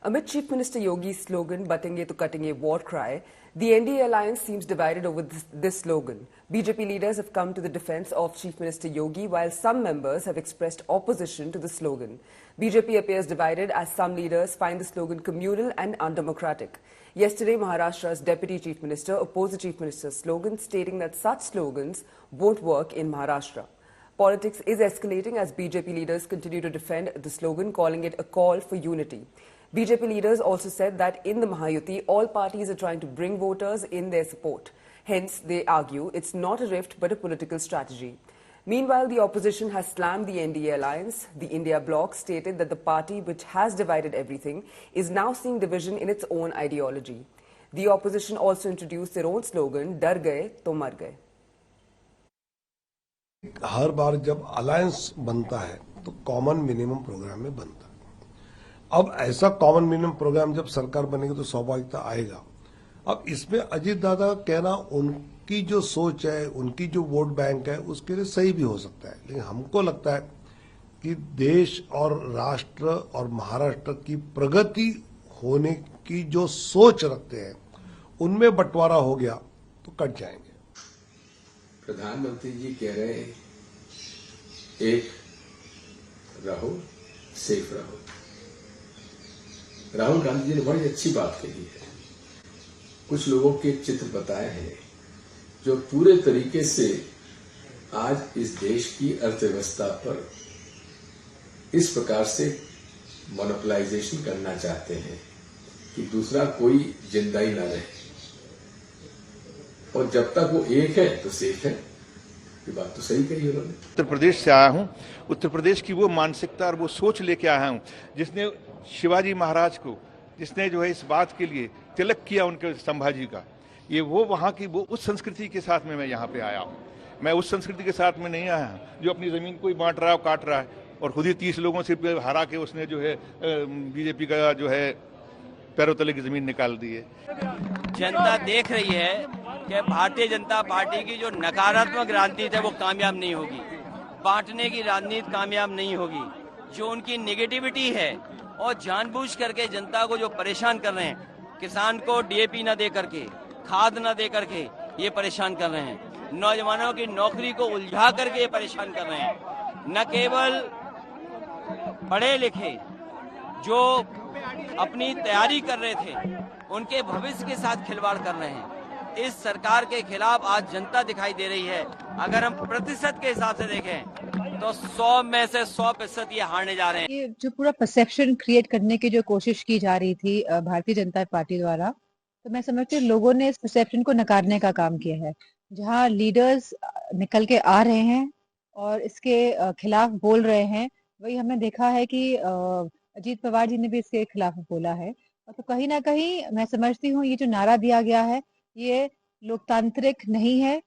Amid Chief Minister Yogi's slogan, "Batenge to Katenge" war cry, the NDA alliance seems divided over this slogan. BJP leaders have come to the defense of Chief Minister Yogi, while some members have expressed opposition to the slogan. BJP appears divided as some leaders find the slogan communal and undemocratic. Yesterday, Maharashtra's Deputy Chief Minister opposed the Chief Minister's slogan, stating that such slogans won't work in Maharashtra. Politics is escalating as BJP leaders continue to defend the slogan, calling it a call for unity. BJP leaders also said that in the Mahayuti, all parties are trying to bring voters in their support. Hence, they argue it's not a rift but a political strategy. Meanwhile, the opposition has slammed the NDA alliance. The India bloc stated that the party, which has divided everything, is now seeing division in its own ideology. The opposition also introduced their own slogan, "Dar gaye to mar gaye." हर बार जब alliance बनता है तो common minimum programme में बनता है। अब ऐसा common minimum programme जब सरकार बनेगी तो स्वाभाविकता आएगा। अब इसमें अजीत दादा का कहना उनकी जो सोच है, उनकी जो वोट बैंक है, उसके लिए सही भी हो सकता है, लेकिन हमको लगता है कि देश और राष्ट्र और महाराष्ट्र की प्रगति होने की जो सोच रखते हैं, उनमें बंटवारा हो गया तो कट जाएंगे। प्रधानमंत्री जी कह रहे हैं, एक रहो, सेफ रहो। राहुल गांधी जी ने बड़ी अच्छी बात कही है। कुछ लोगों के चित्र बताए हैं जो पूरे तरीके से आज इस देश की अर्थव्यवस्था पर इस प्रकार से मोनोपोलाइजेशन करना चाहते हैं कि दूसरा कोई जिंदा ही ना रहे, और जब तक वो एक है तो सेफ है। ये बात तो सही कही उन्होंने। उत्तर प्रदेश से आया हूं। उत्तर प्रदेश की वो मानसिकता और वो सोच लेके आया हूं जिसने शिवाजी महाराज को, जिसने जो है इस बात के लिए तिलक किया उनके संभाजी का, ये वो वहां की वो उस संस्कृति के साथ में मैं यहाँ पे आया हूँ। मैं उस संस्कृति के साथ में नहीं आया हूँ जो अपनी जमीन को ही बांट रहा है और काट रहा है, और खुद ही 30 लोगों से हरा के उसने जो है बीजेपी का जो है पैरों तले की जमीन निकाल दी है। जनता देख रही है कि भारतीय जनता पार्टी की जो नकारात्मक राजनीति है वो कामयाब नहीं होगी, बांटने की राजनीति कामयाब नहीं होगी। जो उनकी नेगेटिविटी है और जानबूझ करके जनता को जो परेशान कर रहे हैं, किसान को डीएपी न दे करके, खाद न दे करके ये परेशान कर रहे हैं, नौजवानों की नौकरी को उलझा करके ये परेशान कर रहे हैं। न केवल पढ़े लिखे जो अपनी तैयारी कर रहे थे, उनके भविष्य के साथ खिलवाड़ कर रहे हैं। इस सरकार के खिलाफ आज जनता दिखाई दे रही है। अगर हम प्रतिशत के हिसाब से देखें तो 100 में से 100% ये हारने जा रहे हैं। ये जो पूरा परसेप्शन क्रिएट करने की जो कोशिश की जा रही थी भारतीय जनता पार्टी द्वारा, तो मैं समझती हूँ लोगों ने इस परसेप्शन को नकारने का काम किया है। जहाँ लीडर्स निकल के आ रहे हैं और इसके खिलाफ बोल रहे हैं, वही हमने देखा है कि अजीत पवार जी ने भी इसके खिलाफ बोला है। तो कहीं ना कहीं मैं समझती हूँ ये जो नारा दिया गया है, ये लोकतांत्रिक नहीं है